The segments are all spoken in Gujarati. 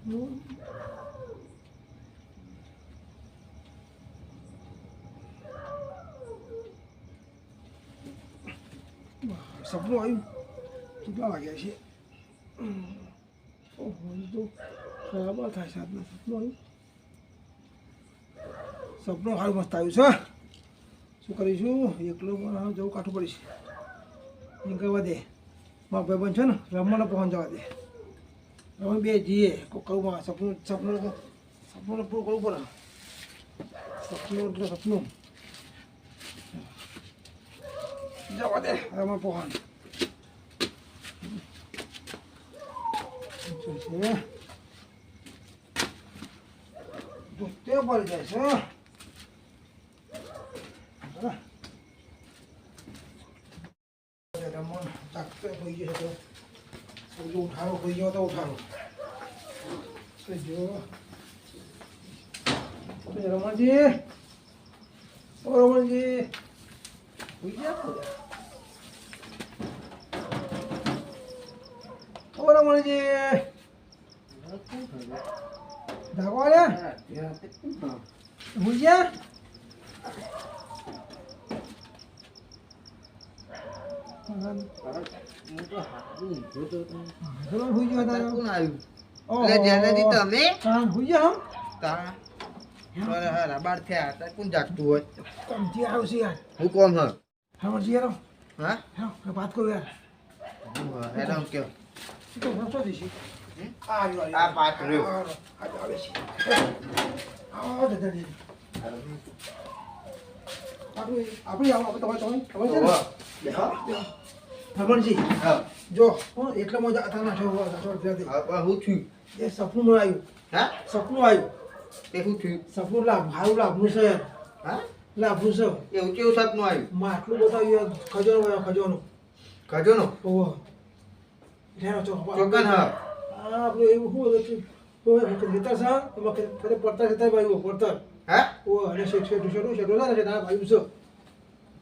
સપનું આવ્યું કેટલા વાગ્યા છે ઓહો તો ખરાબ થાય છે આજનું સપનું આવ્યું સપનું સારું મસ્ત આવ્યું છે શું કરીશું એકલો જવું કાઠું પડીશ નીકળવા દે મારા ભાઈબંધ છે ને રમવાનો પહોંચ જવા દે રમણ બે જઈએ કોઈ કરવું સપનું પૂરું કરવું પડે સપનું એટલે સપનું જવા દે રમણ પહોંચ દોસ્તે પડી જાય છે રમણ ચાકતે હોઈ ગયો તો જો ઉઠાડો હોઈ ગયો તો ઉઠાડો જો રમણજી ઓ રમણજી હોઈ ગયા ઓ રમણજી ધાગવા લે હોઈ ગયા વાત કરું યાર રમણજી જો એટલા મજા હતા હું છું એ સપનું આવ્યું હા સપનું આવ્યું તે શું થયું સપનું સારું લાભનું છે હા લાભનું છે એવું કેવું સપનું આવ્યું માં આટલું બતાવ્યું ખજોનો ઓહો ચોકન હા આપણે એવું શું ખેતર છે એમાં પડતર ભાઈ પડતર હા ઓ અને શેઠું છે ને ભાઈ છે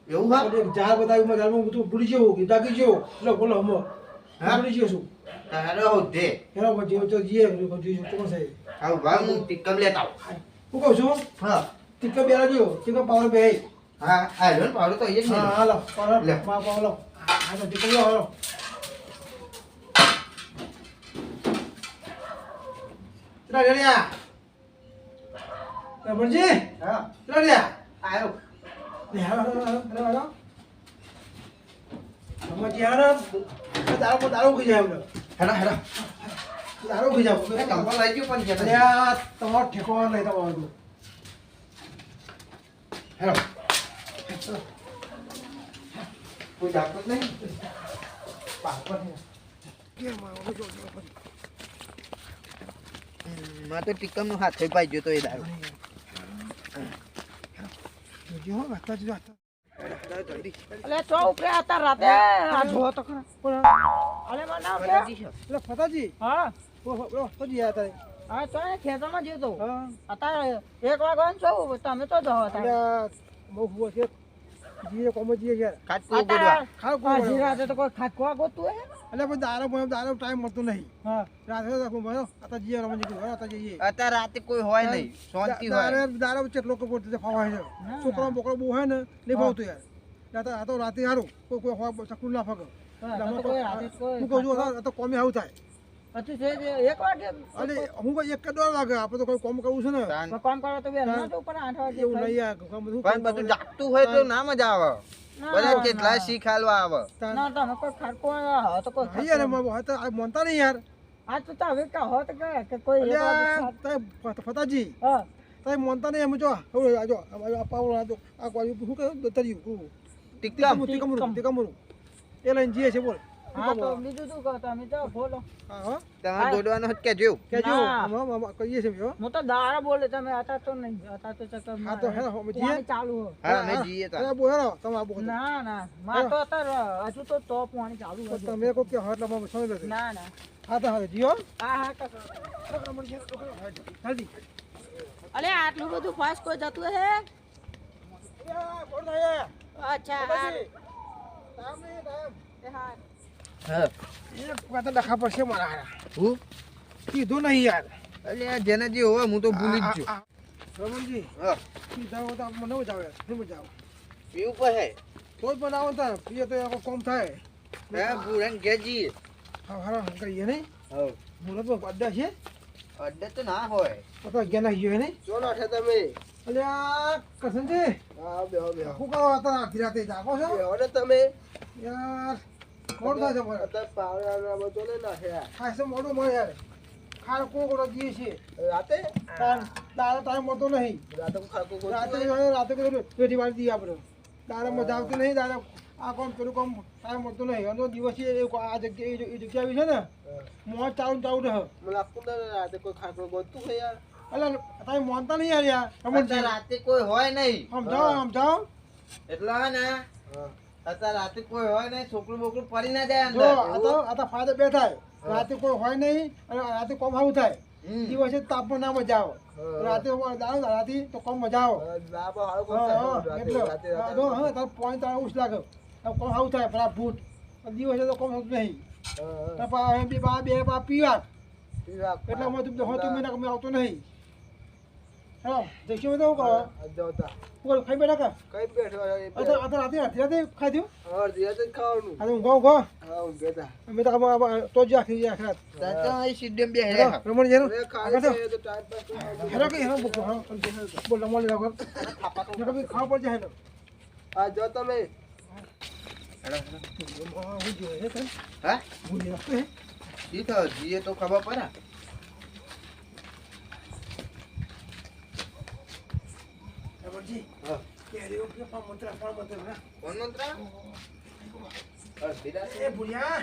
એવું હા ઝાડ બતાવ્યું ઝાડમાં હું ભૂલી જવું દાગી જવું એટલે બોલો હમો હા ભૂલી જશું હેરો દે હેરો પછી તો જીએ કોણ છે આવ ભાઈ હું ટિકમ લેતા હું કહું છું હા ટિકમ બેરા જો ટિકમ પાવર બે હા આ લો પાવર તો અહીં જ હા હાલો પાવર લે માં પાવર લો આ તો ટિકમ લો હાલો રાડિયા રમણજી હા રાડિયા આયો દારૂ ખઈ જાય દારૂ ખઈ જાવ તમારે લઈ ગયો પણ તમારો ઠેકો નહીં તમારું હેલો કોઈ જાગતો જ નહીં માં તો ટીકમ નો હાથ થઈ પાઈ ગયો તો એ દારૂ અલે તો ઉપરે આતા રાતે આ જો તો અલે માર નામ એટલે ફતાજી હા ઓ ફતાજી આતા હા તો ખેતરમાં જ્યો તો અત્યારે 1 વાગ્યાનો છો તમે તો જાવ અત્યારે બહુ હુઓ છે જીએ કોમ જીએ યાર ખાટકો ગોડવા ખાટકો જીરાતે તો કોઈ ખાટકો ગોતું હે એટલે પણ દારો ટાઈમ મળતો નહીં હા રાતે તો ભયો આતા જીએ રમજી કે આતા જઈએ અત્યારે રાતે કોઈ હોય નહીં શાંતિ હોય દારો ચેટલો કોટ ફવાય છે છોકરો બોકરો બહુ હોય ને નહીં ભાવતો યાર આ તો રાતે હારું કોઈ હોય ચકલું ના ફગે હું કહું છું તો કોમે આવું થાય પછી છે 1 વાગે અરે હું કોઈ 1 કે 1.5 વાગે આપણે તો કોઈ કોમ કરવું છે ને કામ કરો તો બે ના તો ઉપર 8 વાગે એવું નહીં યાર પણ બધું જાગતું હોય તો ના મજા આવે બધા કેટલા શીખાલવા આવે ના તો કોઈ ખાટકો આવે તો કોઈ યાર મોનતા નહીં યાર આ તો હવે કા હોત કે કોઈ ફતાજી હા તઈ મોનતા નહીં એમ જો હવે આજો આ પાવળ આ કોઈ શું કહે દતર્યું ટીકમરું એ લઈને જીએ છે બોલ હા તો બીજું શું કહો તમે તો બોલો હા તમે દોડવાનો હત કેજો કહીએ છે હું તો દાડા બોલે તમે આતા તો નહીં આતા તો ચક્કર હા તો હે જીએ ચાલુ હા મે જીએ તા બોલો તમે આબો ના ના માં તો અત્યારે હજુ તો પાણી ચાલુ છે તમે કો કે હાથ લમા સમજ લે ના ના હા તો હા જીઓ હા હા તો જલ્દી અલે આટલું બધું ફાસ્ટ કોઈ જતું હે અચ્છા હા હા એ પાતા ડખા પડશે મારા હું કીધું નહીં યાર અલ્યા જેનાજી હોવે હું તો ભૂલી જ છું. રમણજી હા પીધા હોય તો મને મજા આવે નહીં મજા આવે પીવું પડે તો જ બનાવો તાર પીએ તો આખો કોમ થાય હે બુરાન ગેજી હા હા કરીએ નહીં હવ મુરત માં અડ્ડા છે અડ્ડે તો ના હોય તો અગિયાર ના ગયો નહીં ચોલો છે તમે અલ્યા કરશનજી હા બેહો બેહો શું કરો હતા આખી રાતે જાગો છો બેહો ને તમે યાર મોડું થાય છે મારે અત્યારે પાવડા બધો ને નાખ્યા ખાસ તો મોડું મળે યાર ખાર કોકો દઈએ છીએ રાતે તારે ટાઈમ મળતો નહીં રાતે ખાકો રાતે રાતે પેટી વાળી દઈએ આપણે તારે મજા આવતી નહીં તારે આ કોમ પેલું કોમ ટાઈમ મળતો નહીં અને દિવસે આ જગ્યાએ એ જગ્યા આવી છે ને મોજ ચાલુ ચાલુ રહે મને લાગતું ને રાતે કોઈ ખાકો ગોતું હોય યાર એટલે તમે માનતા નહીં યાર અત્યારે રાતે કોઈ હોય નહીં સમજાવો સમજાવો એટલે હે ને અત્યારે રાતે કોઈ હોય નહીં છોકરું બોકરું પડી ના જાય જો અંદર આ તો ફાયદો બે થાય રાતે કોઈ હોય નહીં અને રાતે કોમ આવું થાય દિવસે તાપમાં ના મજા આવે રાતે રાતે તો કોમ મજા આવે એટલે હા તાર પોઈન્ટ તારે ઉછ લાગે કોમ આવું થાય બરાબર ભૂત દિવસે તો કોમ થતું નહીં બે બા પીવા એટલે અમે તમે તમે ના આવતો નહીં હા જઈશું મેં તો શું કરો ખાઈ બેઠા કા કઈ બેઠો રાતે રાતે ખાઈ દઉં ખાવાનું હા હું ગો હા બેટા અમે તો તો જ આખી રાત દાદા એ સીડીએમ બે હેરે રમણ જેનો ખાય તો ટાઈમ પાસ હેરો કે હેરો બોલ બોલ રમણ લેવા કર કે ખાવા પડ જાય આ જો તમે હા જી તો જીએ તો ખબર પડે રમણજી હા કે રે કે પણ મંત્ર કોણ મંત્ર એ ભુલિયા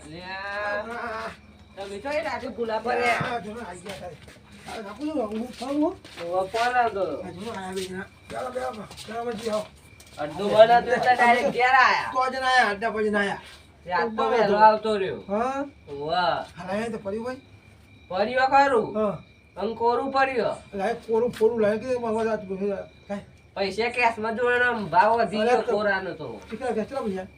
અલ્યા તમે તો એ રાતે ભૂલા પડે આ જો આ ગયા તારે આ નાખું છું હું ખાવું વપોર આવતો આ જો આયા બેના ચાલો બે રમણજી આવો અડધું બના તો ડાયરેક્ટ ઘેર આયા તો જ ના આયા અડ્ડા પછી ના આયા રાત તો વહેલો આવતો રહ્યો હા વાહ હાલાય તો પડી ભાઈ પડ્યો ખરું હા અંકોરું પડ્યો લાય કોરું ફોરું લાય કે માવા જાત બોલે કાય પૈસા કેશમાં જોડે ભાવ વધી ગયો કોરાનો તો ટીકા કે ચલા ભૈયા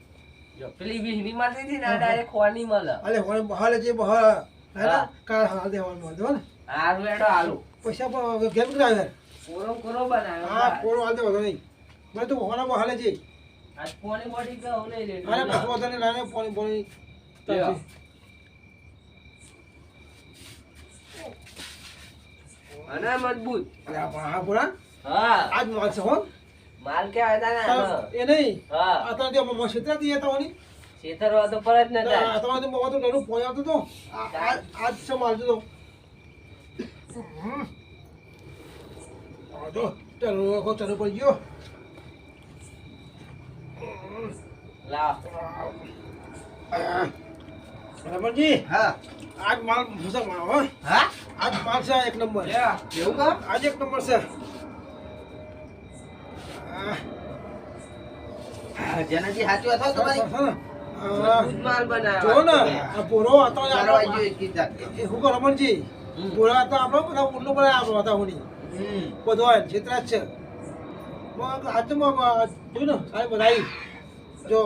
જો પેલી વીજળી મળતી હતી ને ડાયરેક્ટ ખોની મળે અલે હોને બહાલે જે બહાર હા કાર હાલ દેવાનું દો ને હારું એડો હાલું પૈસા પણ કેમ કરાવે કોરો કોરો બનાવ્યો હા કોરો હાલ દેવાનો નહીં મને તો હોના બહાલે જે આજ પોણી બોડી ગયો નહીં લે અરે બસવા તને લાને પાણી પાણી લ્યો. અને મજબૂત અરે હા બોલા હા આજ માલ છે હો માલ કે આવ્યા એ નહીં હા આ તો જે મો ક્ષેત્ર દીએ તો ની છેતરવા તો પર જ નતા આ તો મો તો ડરું પોયા આવતો તો આજ છે માલ તો આ તો ચાલો કો ચાલો પર ગયો લાવ રમણજી હા આજ માલ મુસા માલ હો હા આજ માલ છે એક નંબર એવું કા આજ એક નંબર છે જેનાજી સાચું હતો તમારી મજબૂત માલ જો બનાવ્યો ને આ પોરો હતો ને મારો આપણો આજો એક કીધા એ હું કરો રમણજી પોરા તો આપણો બધા ઉલ્લુ બનાવ્યા આપણો હતા હુની બધો હોય છેતરા જ છે હાથમાં જો ને સારી બનાવી જો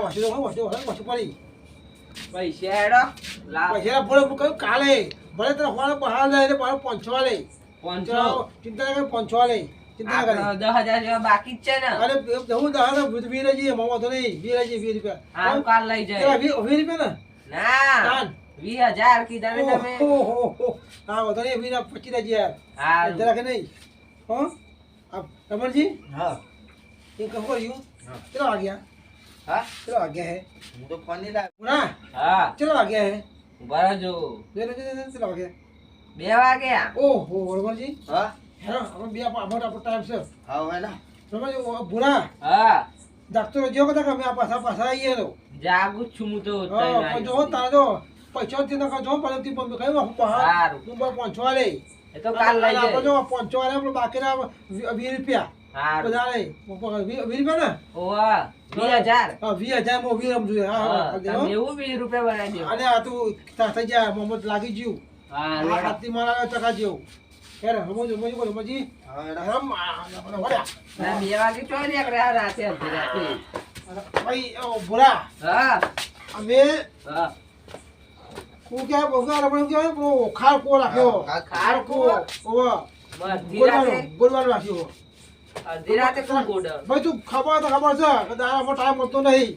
વસી પડી પૈસા હેડો લાવ પૈસા ભલે હું કહ્યું કાલે ભલે તને હોવાને બહાર જાય એટલે બહાર પંચવા લે 500 ચિંતા ના કરી પંચવા લે ચિંતા ના કરી 10,000 જેવા બાકી જ છે ને અરે હું દાદા વીરજી એમાં તો નહીં 20 રૂપિયા આમ કાલ લઈ પેલા જાય 20 રૂપિયા ને ના કાન 20,000 કીધા ને તમે હા વધો નહીં 25 રજી યાર હારું. જરા કે નહીં હો આ રમણજી હા એ કહો કર્યું ચલો વાગ્યા હા ચલો વાગ્યા હે હું તો ફોન નહીં લાવ પુના હા ચલો વાગ્યા હે બરાજો ચલો વાગ્યા 2 વાગ્યા ઓહો રમણજી હા હેરો આપણે બે આપણો ટાઈમ છે હા વેલા રમણજી ભૂરા હા ડાક્ટર જો કદા કે અમે આ પાછા આવીએ તો જાગુ જ છું હું તો હા પણ જો તારે જો પૈસા થી નકા જો પણ તી પણ કઈ બહાર સારું. તું બહાર પહોંચવા લે એ તો કાલ લઈ આપણે જાય જો પહોંચવા લે આપણે બાકીના 20 રૂપિયા હારું. બધા લે 20 રૂપિયા ને ઓવા 20,000 હા 20,000 માં 20 રમ જોઈએ હા હા હા તમે એવું 20 રૂપિયા બનાવી દો અને આ તું થઈ જાય મોહમ્મદ લાગી ગયું હા આ લેડો. હાથી મારા ટકા જેવું યાર હમજો બોલો મજી હા હમ આપણે વળ્યા ના 2 વાગે ચોય નીકળ્યા રાતે અડધી રાતે ભાઈ ઓ ભૂરા હા અમે હા હું ક્યાં બોગા રમણ ક્યાં પેલો ખાર કો રાખ્યો ખાર કો? ઓવા બધી રાતે ગોળવાનો રાખ્યો અડધી રાતે કોણ ગોડે? ભાઈ તું ખબર છે કે દાડામાં ટાઈમ મળતો નહીં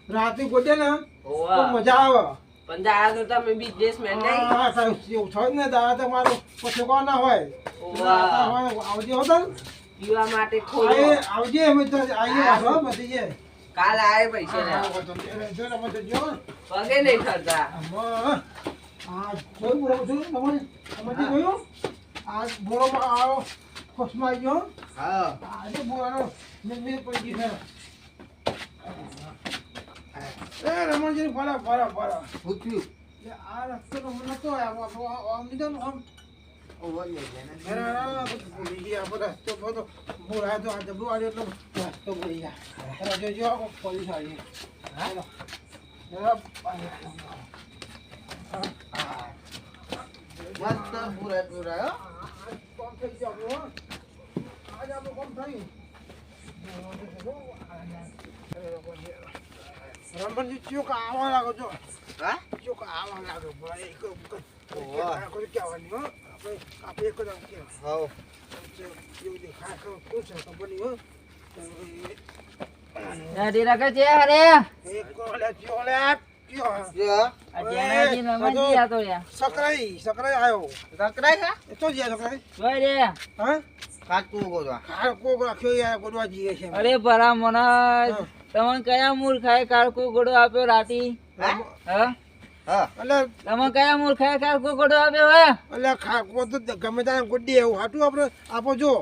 રાતે ગોડે ને તો ઓવા. મજા આવે પણ દાડા તો તમે બિઝનેસમેન નહીં. હા સાહેબ એવું થાય ને દાડા તો મારો પછી કોણ ના હોય ઓવા. આવજે હોતા પીવા માટે ખોલો. આવજે અમે તો આવીએ વાસો બધી છે કાલ આય પૈસા લેવા. જો ને મત જો પગે નહીં ખરતા. આ જોઈ બોલો છું તમે જોયું આ બોરોમાં આવો ખોસમાં આવી ગયો હા આજે બોરાનો મેં પડી ગઈ છે એ રમણજી ફરા પૂછ્યું આ રસ્તો તો મને તો આમ લીધો ને આમ ભૂલી ગયા આપણે રસ્તો બધો બોરાય તો આ જબરું આવ્યો એટલે રસ્તો ભૂલી ગયા જોજો પોલીસ આવી મસ્ત પૂરા કોમ થઈ ગયો આજ આપણું કોમ થયું રમણજી ચોક આવવા લાગો છો હા ચોક આવવા લાગો ભાઈ કોઈ કહેવાની હો આપણે એક જ આમ કહેવાય હો એવું દેખાય કોઈ છે ખબર નહીં હો ડેરા કે છે અરે એક કોલે ચોલે કયો જો અજેનાજી નમજી આ તો યા સકરાઈ આવ્યો સકરાય છે એ તો જ્યાં સકરાઈ જોઈ રે હા કાટકું ગોદવા ખાર કોક રાખ્યો યાર ગોડવા જઈએ છે અરે ભરા મના તમને કયા મૂર્ખાએ કાળકુ ગોડો આપ્યો રાતી હા હા તમને કયા મૂર્ખાએ કાળકુ ગોડો આપ્યો હે એટલે ખાકો તો ગમે ત્યાં ગોડી એવું હાટું આપણે આપો જો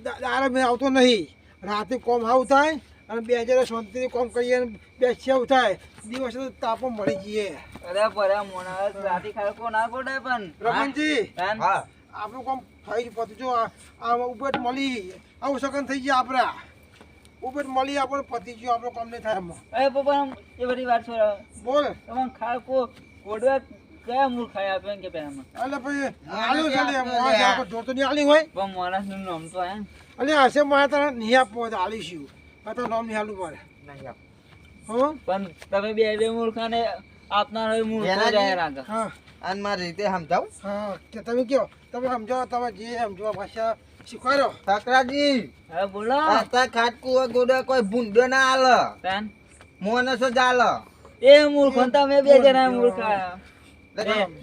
દાડા મેં આવતો નહીં રાતે કોમ આવું થાય અને 2000 શાંતિથી કોમ કરીએ અને બેસી આવું થાય દિવસે તો તાપો મળી જઈએ અરે ભરા મના રાતી કાળકુ ના ગોડે પણ રમણજી હા આપણું કોમ થઈ ગયું પતી જો આ ઉપેટ મળી આવું સગન થઈ ગયા આપણા ઉપેટ મળી આપણે પતી ગયો આપણો કામ નહીં થાય આમાં અરે પપ્પા એ બધી વાત છોડો બોલ તમને કાળકુ ગોડવા કયા મૂર્ખાએ આપ્યો કે પેલામાં એટલે ભાઈ આલ્યું છે ને મોણા આપણે જોતો નહીં આલી હોય પણ માણસનું નામ તો હે એટલે હશે મારે તને નહીં આપવો તો આલીશું આ તો નામ નહીં આલું પડે નહીં આપ હો પણ તમે બે મૂર્ખાને આપનાર હોય મૂર્ખો જાય રાગા હા આન મારી રીતે સમજાવ હા કે તમે કયો તમે સમજો તમે જે સમજો ભાષા શીખવાડો સકરાજી હવે બોલો આતા કાટકું ગોદવા કોઈ ભૂંડો ના આલ તાન મોનસો જાલ એ મૂર્ખો ને તમે બે જણા મૂર્ખા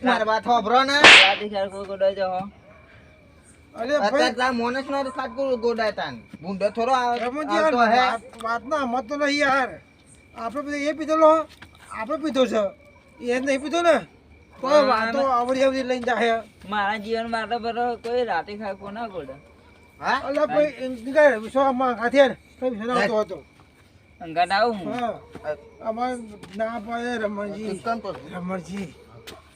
માર વાત હોભરો ને રાતી કાળકુ ગોડો જો અરે અત્યારે ભાઈ તા મોનસ નો કાટકું ગોડાય તાન ભૂંડો થોડો રમણજી આવતો હે વાત ના મત તો નહીં યાર આપણે બધા એ પીધેલો આપણે પીધો છે એ નહીં પીધો ને કોઈ વાતો આવડી લઈને જાય મારા જીવન માટે બરો કોઈ રાતે કાળકુ ના ગોડે હા એટલે ભાઈ એમ વિશ્વમાં કાથિયાર કઈ વિશ્વ આવતો હતો અંગાટ આવું હા અમારે ના પડે રમણજી ઇસ્કન પર રમણજી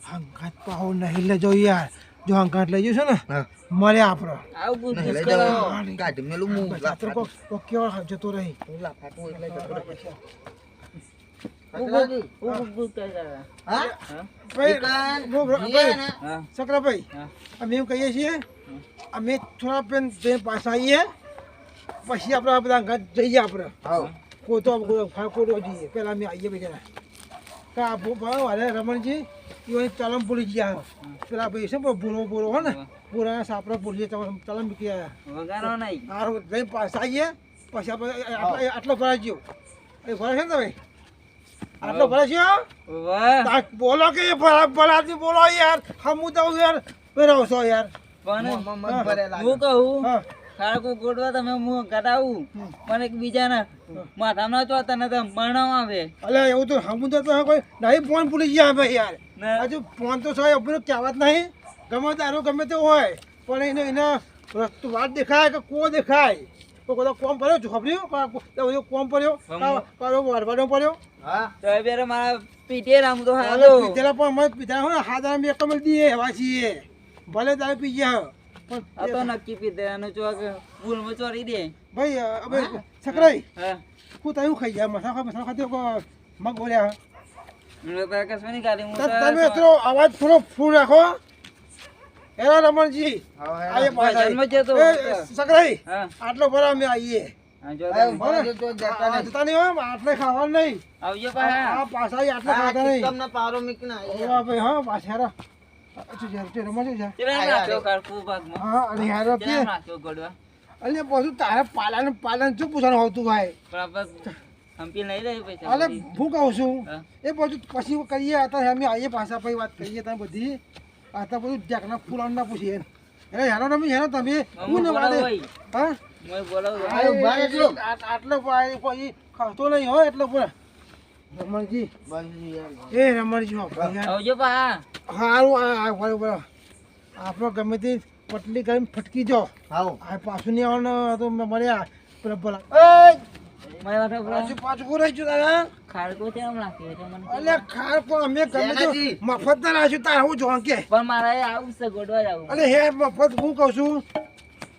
હંગાત પાહો નહીં લેજો યાર જો હંગાત લઈ જશો ને હા મળે આપણો આવું નહીં પૂછ લઈ કરો જાવ કાઢી મેલું મું રાત્રે કેવો જતો રહી લાફાટું એટલે જતો રહે. હા હા ભાઈ ઇકન, જીએ ને હા સકરાભાઈ હા અમે એમ કહીએ છીએ અમે થોડા પેન બે પાછા આવીએ પછી આપણે આ બધા હંગાત જઈએ આપણે હાઉ કોઈ તો ખોટો જઈએ પહેલાં અમે આવીએ બધા કા વારે રમણજી એ ચાલમ ભૂલી ગયા પેલા ભાઈ છે બોરો હો ને બોરાના સાપરા ભૂલી ચાલમ મૂકી આવ્યા વગારો નહીં સારું જઈને પાછા આવીએ પછી આપણે આટલો ભરાઈ ગયો એ ભરાય છે ને ભાઈ આટલો ભરાય છે વાહ બોલો કે ભરાતી બોલો યાર હમું તો યાર બરાબર છો યાર પણ મન ભરે લાગે હું કહું હા કાળકુ ગોડવા તમે હું કટાવું પણ એક બીજાના માથામાં તો તને તો મરણાવ આવે અલે એવું તો હમું તો કોઈ નહીં ફોન ભૂલી ગયા ભાઈ યાર ને હજુ ફોન તો છો અભી કહેવત નહીં ગમે તારું ગમે તે હોય પણ એના રસ્તો વાત દેખાય કે કો દેખાય તો કોઈ કોમ પડ્યો છોપર્યો કોમ પડ્યો વારવાનો પડ્યો હા તો એ બેરે મારા પીટે રામ તો હાલો પીધેલા પણ અમે પીધા હોય ને હાથ અમે એક કમલ દઈએ એવા છીએ ભલે તારે પી ગયા આ તો પણ નક્કી પીતે અને ચોક ભૂલમાં ચોરી દે ભાઈ હવે સકરાઈ હા હું તયું ખાઈ જાય મસાલા ખાતી મગ બોલ્યા મને તો કસવાની ગાડી હું તમે થોડો અવાજ થોડો ફૂલ રાખો એના રમણજી હવે આઈએ ભાઈ, જન્મ છે તો. એ, સકરાઈ હા આટલો ભરા અમે આવીએ આ જો એ ઉભા રહેજો, તો જતા નહીં. જતા નહીં હો, આટલે ખાવાનું નહીં. આવજો પાછા આ પાછા આટલે આ ખાતા નહીં. ચિત્તમનો પાવરો મૂકીને આવીએ. ઓવા ભાઈ હા પાછા હેરો. અચ્છા યાર તે રમા છે યાર. ચેલા નાખ્યો કારકુ ભાગમાં હા અને હેરો કે ચેલા નાખ્યો ગોડવા અલે પાછું તારે પાલન શું પૂછવાનું હોતું ભાઈ. પણ આપણે હંપી નહીં રહી પૈસા અલે બધી. હું કહું છું હા. એ બધું પછી કરીએ અત્યારે અમે આવીએ પાછા પછી વાત કરીએ તમે બધી અત્યારે બધું જાકના ફૂલાણ ના પૂછીએ એટલે હેરો તમે હેરો તમે હું ને વાદે હા મોય બોલાવો આ ઉભા રહેજો. આટલો કોઈ ખાતો નહીં હોય એટલે બોલે રમણજી બંધ યાર. એ રમણજી હો ભાઈ યાર. આવજો પા હારું આ બરોબર આપણો ગમે તે પટલી કરીને ફટકી જો આવો. આ પાછું નહીં આવવાનું તો મળ્યા પેલા બોલા મારા વાટો પાછું પાછું પૂરું રહી ગયું તારા ખાડકો છે એમ નાખ્યો છે મને અલે ખાર પણ અમે ગમે તે જેનાજી. મફત ના રાખ્યું તારે હું જોવા કે પણ મારે આવું છે ગોડવા જવું અરે હે મફત હું કહું છું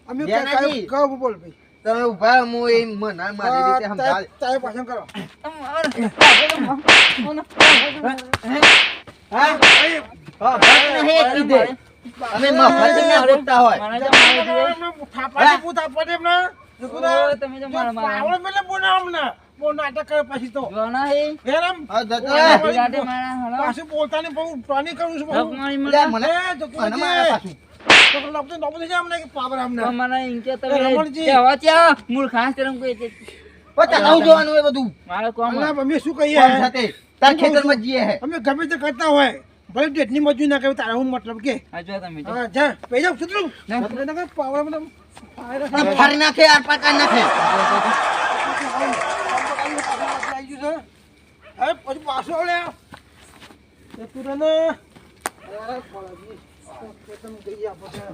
અમે જેનાજી. કહું બોલ ભાઈ તમે ઉભા રહો, હું એ મના મારી રીતે સમજાવ. તારે પાછળ કરો હા? હા, બસ નહીં કીધે. તમે મફત ના રોકતા હોય. મારા જો મારે જોઈએ. થાપાડે પૂ થાપાડે એમના ઓ, તમે જો મારા મારા પાવડે મેલે બોના અમને બહુ નાટક કરે પછી તો જોના હે હેરામ હા, જતો ઓય, રહે. ઓય. રાતે મારા હલો પાછું બોલતાને બહુ પ્રાણી કરું છું બહુ મારી લે, મને મને એ જતું મને રહેજે. મારા પાછું. તો લપટે નબળે છે અમને કે પાવર અમને મને ઇનકે એ તમે રમણજી. કેવા ત્યાં મૂળ ખાસ તરમ કોઈ છે પણ તારું જોવાનું એ બધું. મારે કોમ અલ્લાહ અમે શું કોણ કહીએ સાથે? તાર ખેતરમાં જઈએ હે. અમે ગમે તે કરતા હોય ભલે જેટલી મજૂરી ના કરે તારા હું મતલબ કે આ જો તમે જો. હા જા પૈસા સુધરું ના. સુધરું ના કર પાવર મને આમ ફાડી નાખે, આર પાર કાઢી નાખે. હવે પછી પાછો લે એ તું તને અરે ફળાજી ખેતમ ગઈ આ પછી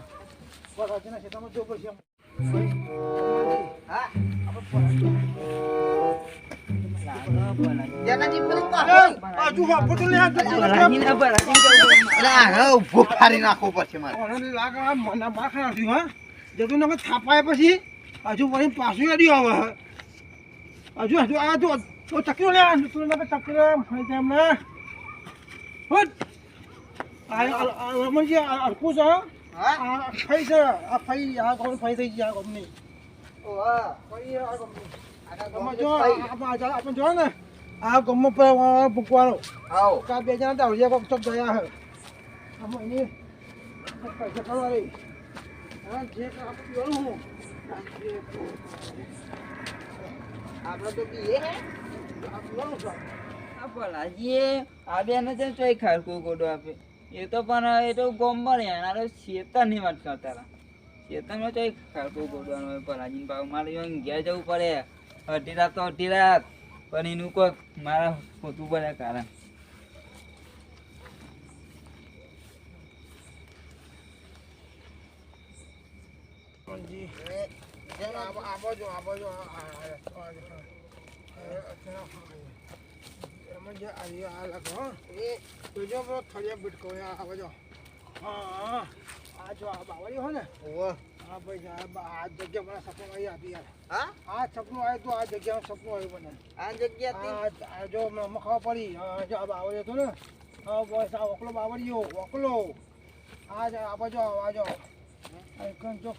ફળાજીના ખેતરમાં જો પછી હા? લાગો બોલા જેનાથી પેલું પાછું. બાજુ વાપો તો લે આ જો રાજી ના પર અરે આ હવે ઊભો ફાડી નાખવો પડશે મારે. ઓને લાગે આ મના માખા નથી હા જતું નકર થાપાય પછી હજુ વળી પાછું અડ્યું આવે હજુ આ જો તો ચકરો લે તું નકર ચકરો ફાઈ જાય એમને હટ આ રમણજી અડકું છે હા? આ ફાઈ છે આ ફાઈ આ કોણ ફાઈ થઈ ગયા આ ગમની ઓહો. ફાઈ આ ગમની આના આમાં ગમો જો તો થઈ. આપણે જો ને આ ગમો પર ભૂકવાનો આવો. કા બે જણા દાવડિયા કોક ચોક ગયા હે આમાં એની પૈસા કરવા રહી હા જે આપણે પીવાનું હું આપણે તો પીએ હે. આ પીવાનું છે આ બોલાજી આ બેને છે ચોય ખારકુ ગોડો આપે એ તો પણ એ તો ગોમમાં એના તો શેતનની વાત કરતા હતા શેતનમાં ચોય ખારકુ ગોડવાનો હોય બોલાજીને ભાવ મારે અહીં ઘેર જવું પડે અઢી રાત તો અઢી રાત પણ એનું કોઈક મારા હોતું પડે કારણ જી એ, આબાજો એમાં જે આ લખો તો જો બરો થળિયા બીટકો આબાજો હા આ જો આ બાવળી હોય ને ઓહો. હા ભાઈ આ જગ્યા મને સપનું આવી આપી યાર હા? આ સપનું આવ્યું તો આ જગ્યામાં સપનું આવ્યું મને આ જગ્યાથી આ જો મખાવા પડી હા જો આ બાવળી હતો ને હા બસ આ ઓકલો બાવળીયો ઓકલો આ બાજુ આ જો આ એકન જો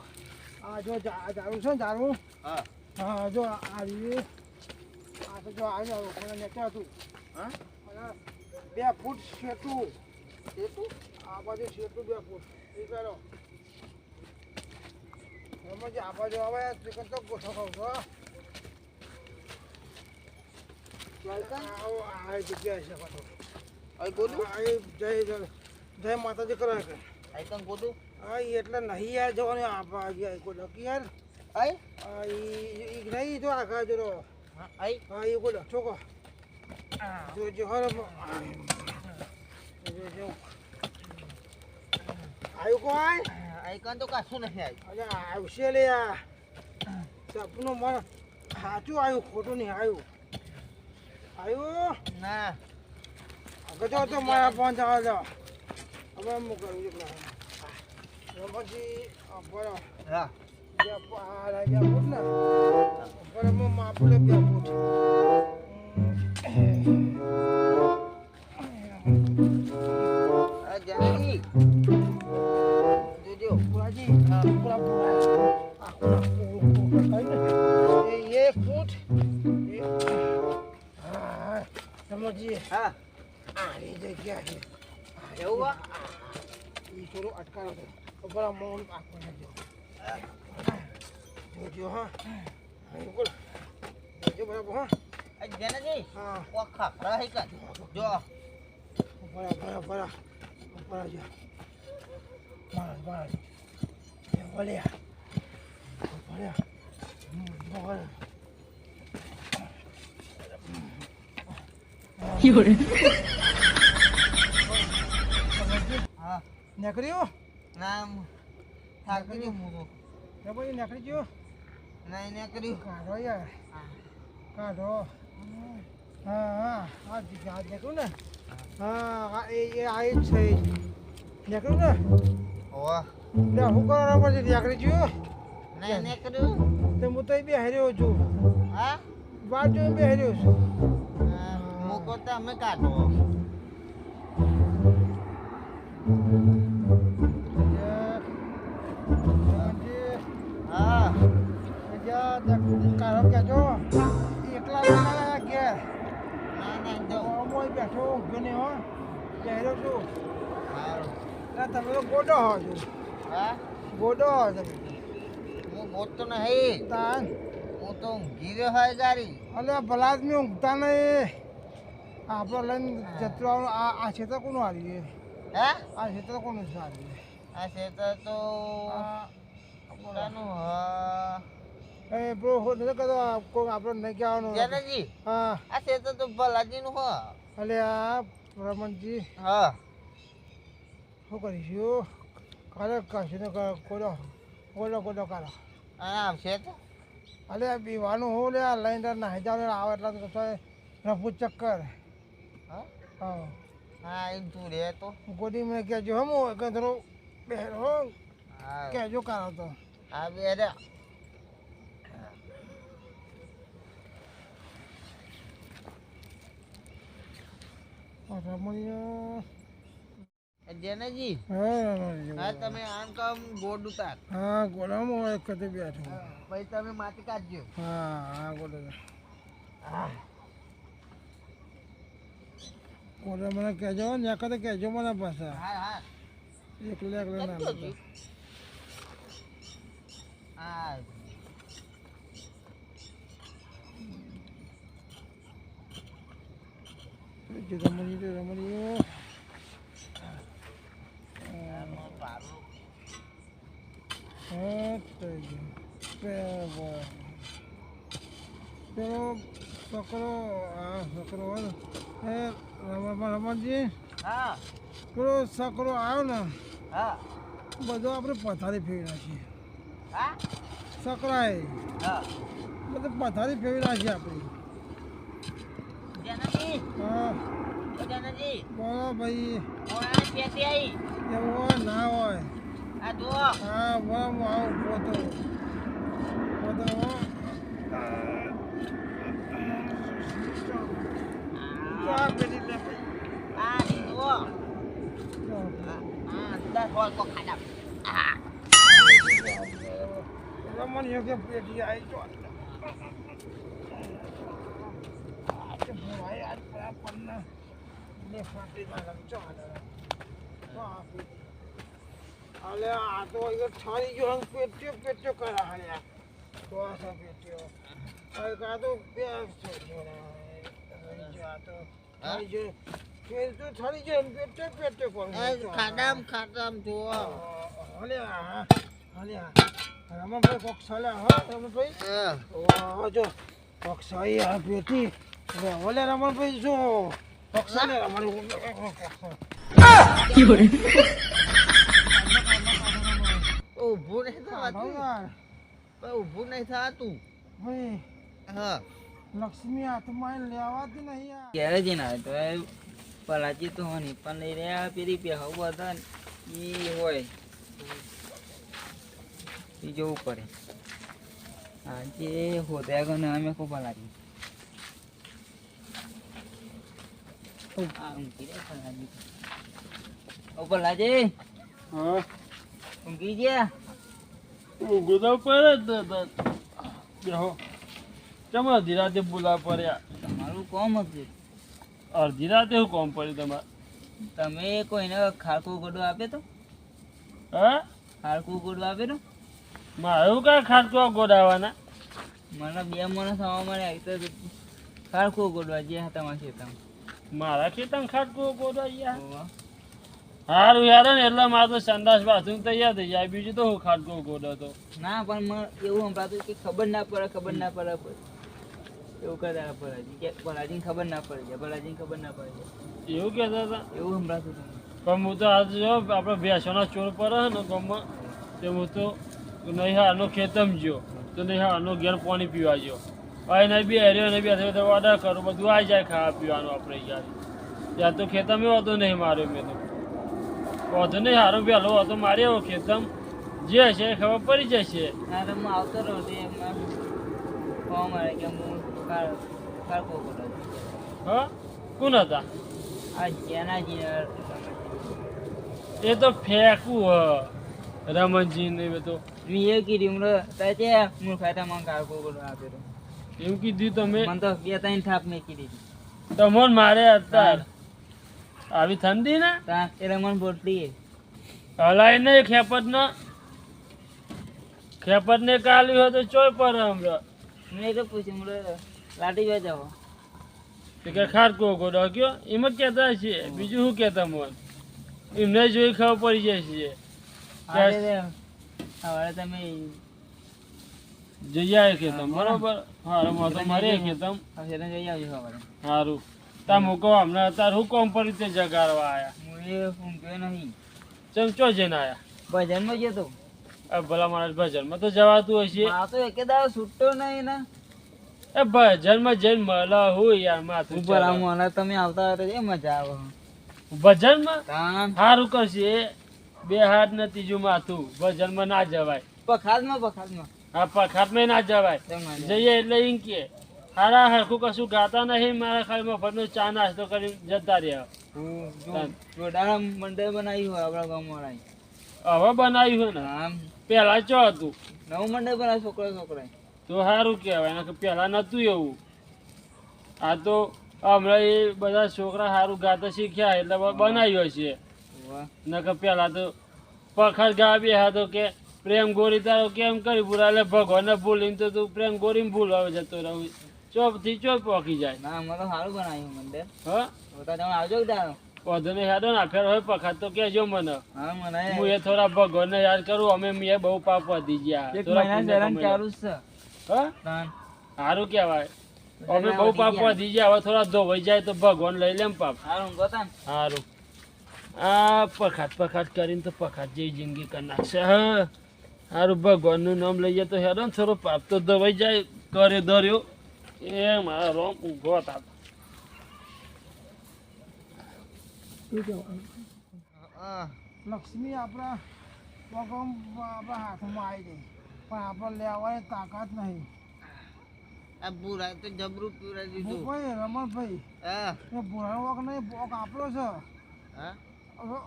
આ જો દારૂ છે ને દારૂ હા. હા જો આ રહ્યું આ તો જો આવ્યો ઓકલો નેચા હતું હા? અને 2 ફૂટ શેતું શેતું? આ બાજુ શેતું 2 ફૂટ એ કરો એમાં જે આ બાજુ આવે ચિકન તો ગોઠો ખાવ છો આ જગ્યા છે પાછો અહીં ગોદું? જય માતાજી કરો કે અહીં કણ ગોદું? હા ઈ એટલે નહીં યાર જવાનું આ ગયા કોઈ ડકી યાર અહીં? ઈ નહીં જો આખા જો હા, અહીં? હા એ કોઈ છોકો જો જો હર જો આયુ કોઈ અહીં કણ તો કશું નથી આવ્યું. અરે આવશે લે આ સપનું મન સાચું આવ્યું ખોટું નહીં આવ્યું આવ્યું ના. ગજો તો મારા પાંચ જવા દો હવે હું કરું છું પછી બરો હા. બે ફૂટ ને બરાબર માપલે 2 ફૂટ આ જાનકી. જોજો. પુરાજી પૂરા પૂરા આખું કઈ ને એ રમણજી હા આની જગ્યા છે એવું હો? ઈ થોડો અટકારો તો બરાબર મોન આપવાનો જોજો હા અહીં બોલ જોજો બરાબર હા આ જેનાજી હા ઓખા રહી કર જો બરાબર જો બરાબર ભલ્યા હા નીકળ્યો નામ થાકી ગયો હું ને ભાઈ નીકળી ગયો નહીં ને કર્યું કાઢો યાર કાઢો હા આ નીકળ્યું ને હા એ આ જ છે નીકળ્યું ને ઓવા લે હું કરો પછી નીકળી ગયો નહીં ને કર્યું તો હું તો બે હાર્યો છું હા બાજુ બે હાર્યો છું મૂકો તો અમે કાઢો હા કાઢો કેજો એકલા ના ઘેર ના ના જો મોય બેઠો ઊંઘ્યો નહીં હો પહેર્યો છું સારું ના તમે તો ગોડો હો છો હા ગોડો હો તમે હું ગોતતો નહીં તાન હું તો ઊંઘી રહ્યો હોય ગાડી અલે ભલા આદમી ઊંઘતા નહીં આપણે લઈને જતું આવવાનું આ ક્ષેત્ર કોનું હારી હે આ ક્ષેત્ર કોનું હારી આ ખેતર તો કોનું એ બ્રો નથી કહેતો કોઈ આપણે નહીં કહેવાનું જનજી હા આ ખેતર તો ભલાજીનું હો અલે આ રમણજી હા શું કરીશું કાલે કશું ને કોડો કોડો કોડો કાઢો અને આવશે તો અલે બીવાનું હું લે લઈને નાહી જાવ આવે એટલા તો રફુ ચક્કર હા હા હા એમ તું રે તો ગોડી મને કહેજો હમ કે થોડું બેહરો હા કહેજો કાઢો તો આ બે રે રમણીયો જનજી હા હા તમે આમ કામ ગોડ ઉતાર હા ગોડામાં હોય કદે બેઠો પછી તમે માટી કાઢજો હા હા ગોડો ગોડા મને કહેજો ને કદે કહેજો મને પાછા હા હા એકલે એકલે ના કરજો. હા રમણીયો પેલો છોકરો આ છોકરો હોય ને એ રમણજી હા પેલો છોકરો આવ્યો ને હા બધો આપણે પથારી ફેરવી નાખીએ હા છોકરાએ હા બધું પથારી ફેરવી નાખીએ આપણે જનજી હા ઓ જનજી બોલો ભાઈ ઓળા પેટી આવી એવું હોય ના હોય આ જો હા બોલો હું આવું પોતો આ પેલી લે ભાઈ આ જો હા 10 હોલ કો ખાડા આ રમણીયો કે પેટી આવી જો કે ભાઈ આજ પન્ના ને ફાટી ના લગજો અલે આ તો એ ઠારી ગયો હંગ પેટ્યો કરા હાલ્યા તો આ સા પેટ્યો આ કા તો બે છે આ તો ઠારી જો ફેર તો ઠારી ગયો પેટ્યો કોણ ખાડામ જો અલ્યા રમણભાઈ કોક સાલા હા રમણભાઈ ઓ જો કોક સાઈ આ પેટી ઓલે રમણભાઈ જો કોક સાલે ઊભું નહીં થવાતું ઊભું નહીં થવાતું ભાઈ હા લક્ષ્મી હાથમાં લેવાતી નહીં યાર ક્યારે જઈને આવે તો એ પલાજી તો હોની પણ નહીં રહ્યા પેલી પહેવો બધા એ હોય એ જોવું પડે આજે હોદ્યા ગયો ને અમે ખૂબ પલાજી પલાજી હા ઊંઘી ગયા ગોદા પર જ બેહો ચમા ધીરાતે બોલા પડ્યા તમારું કોમ હતું અડધી રાતે શું કોમ પડ્યું તમારે? તમે કોઈને ખાડકું ગોડો આપે તો હા ખાડકું ગોડો આપે તો મારે એવું કાંઈ ખાટકો ગોડાવાના? મને 2 માણસ થવા મળે તો ખાડકું ગોડવા જે હતા તમારા ખેતરમાં. મારા ખેતરમાં ખાટકો ગોડવા ગયા? ઓવા. સારું યાર ને એટલે મારે તો સંડાસ બાથરૂમ તૈયાર થઈ જાય, બીજું તો હું ખાટકો ગોડો તો. ના પણ મને એવું સંભળાતું કે ખબર ના પડે એવું કરતા ભલાજી કે ભલાજીને ખબર ના પડે છે ભલાજીને ખબર ના પડે છે એવું કહેતા હતા? એવું સંભળાતું તમને. પણ હું તો આજે જો આપણે ભેંસોના ચોર પર ને ગામમાં તે હું તો નહીં હારનો ખેતમ ગયો તો નહીં હારનો ઘેર પાણી પીવા ગયો. ભાઈ નહીં બી હર્યો નહીં બી તો ઓર્ડર કરું બધું આવી જાય ખાવા પીવાનું આપણે યાર. ત્યાં તો ખેતમ એવો હતો નહીં માર્યો મેં તો વધુ નહીં હારો વહેલો હતો મારે એવો ખેતમ જે છે એ ખબર પડી જશે. ના તો હું આવતો રહું તે એમાં ફોર્મ આવે કે હું ખાડકો ગોડો હા કોણ હતા? આ જેનાજી એ તો ફેંકવું રમણજી ને એ તો મેં એ કીધું તે મૂર્ખાતા મને ખાડકો ગોડો આપ્યો એવું કીધું તમે? મને તો 2-3 થાપ મેં કીધી તમને મારે અત્યારે આવી ઠંડી ને એટલે મને બોટલી હલાય નહીં ખેપટ ને કાલ્યું હોય તો ચોય પર હમણાં મેં તો પૂછ્યું લાટી જોઈ જાઓ કે ખાટકો ગોડો કયો એમ જ કહેતા છે, બીજું શું કહેતા મને એમને જોઈ ખબર પડી જાય છે. સવારે તમે જઈ આવે ખેતમ બરોબર? હારું તો મારે ખેતમ જઈ આવજો સવારે. સારું તા મૂકો હમણાં અત્યારે હું કોમ પર રીતે જગાડવા આયા? હું એ ઊંઘ્યો નહીં ચમચો જઈને આયા? ભજનમાં જતો ભલા માણસ ભજનમાં તો જવાતું હશે. આ તો એકે દાડો છૂટતો નહીં ને એ ભજનમાં જઈને મળે હું યાર માથું ઉપર આમ અને તમે આવતા હોય તો એ મજા આવે ભજનમાં તાન સારું કરશે. 2 હાથ ને ત્રીજું માથું ભજનમાં ના જવાય. પખાતમાં હા પખાતમાં ના જવાય. તમારે જઈએ એટલે એમ કે હારા હરખું કશું ગાતા નહીં મારા ખાલી મફતનો ચા નાસ્તો કરી જતા રહ્યા. જોડાણા મંડળ બનાવ્યું હોય આપણા ગામમાં હવે બનાવ્યું હોય ને? આમ પેલા ચો હતું નવું મંડળ બનાવ્યું છોકરા તો સારું કહેવાય ને, પેલા નતું એવું. આ તો હમણાં એ બધા છોકરા સારું ગાતા શીખ્યા એટલે બનાવ્યો છે. નકર પેલા તો પખાત ગા બે હતો કે પ્રેમ ગોરી તારો કેમ કરી પૂરા એટલે ભગવાનને ભૂલીને તો તું પ્રેમ ગોરીને ભૂલ હવે જતો રહું ચોપથી ચોપ પોકી જાય. ના અમે તો સારું બનાવ્યું મંડળ. હા તમે આવજો દાડો વધુ ને યાદ ના ફેર હોય પખાત તો કહેજો મને. હા મને હું એ થોડા ભગવાનને યાદ કરું. અમે મેં બહુ પાપ વધી ગયા. એક મહિના દરમિયાન ચાલુ જ છે. હા તાન સારું કહેવાય. અમે બહુ પાપ વધી ગયા. હવે થોડા ધોવાઈ જાય તો ભગવાન લઈ લેમ પાપ. સારું ગોતાન સારું આ પખાત કરીને તો પખાત જેવી જિંદગી કરી નાખશે. હા સારું ભગવાનનું નામ લઈએ તો હેરો ને થોડો પાપ તો ધોવાઈ જાય. કરે દર્યો એ મારા રોમ ઊંઘો હતા. લક્ષ્મી આપણા હાથમાં આવી ગઈ પણ આપણે લેવાની તાકાત નહીં. આ બુરા તો જબરું પીવડા દીધું. ભાઈ રમણભાઈ હા એ ભૂરાનો ઓક નહીં ઓક આપણો છે. હા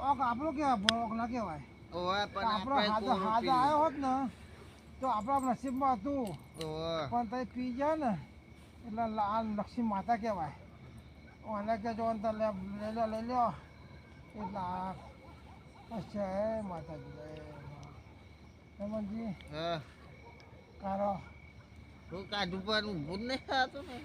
ઓક આપણો કેવાય ઓક ના કહેવાય. ઓવા પણ આપણો આપણે હાથ આવ્યો હોત ને તો આપણા નસીબમાં હતું ઓવા પણ તઈ પી જાય ને એટલે લાલ લક્ષ્મી માતા કહેવાય. ઓને કે જો અંતર લઈ લો એટલે અચ્છા હે માતાજી રમણજી હા કારો તું કાઢું પણ ઊભું જ નહીં થતું ને.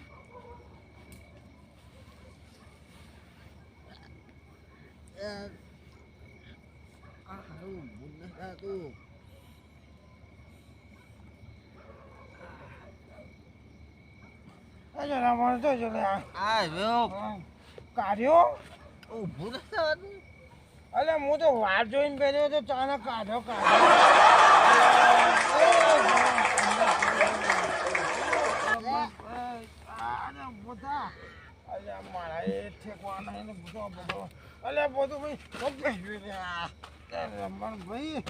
ઊભું જ નહીં થતું. રમણ તો જો આ કાઢ્યો ઊભું નહીં થતું. અલે હું તો વાર જોઈને બેઠો તો ચાને કાઢ્યો મારા એ ઠેકવા નહીં બધો અલે બધું ભાઈ તો પહેર્યું રમણ ભાઈ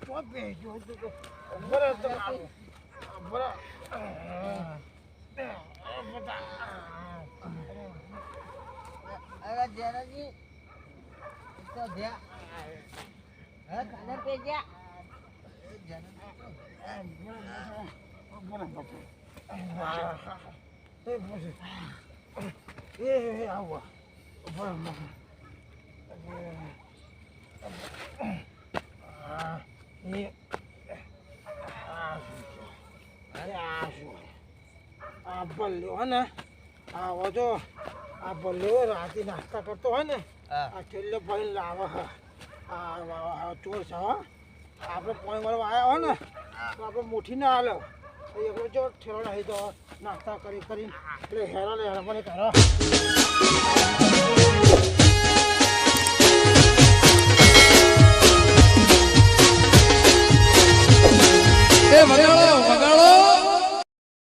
તો પહેર્યું બરાબર તો અરે જેનાજી તો ધ્યા હા કાને પેજા એ આવો આ બલ્યો હે ને આવો જો આ બલ્યો રાતે નાસ્તા કરતો હોય ને આ છેલ્લે ભાઈ લાવે હે આ ચોર છે હો આપણે પોઈન્ટ વાળવા આવ્યા હોય ને તો આપણે મુઠ્ઠી ના હાલે એકલો જો ઠેલો નહીં તો નાસ્તા કરી એટલે હેરા લે હેરા મને કરો એ મને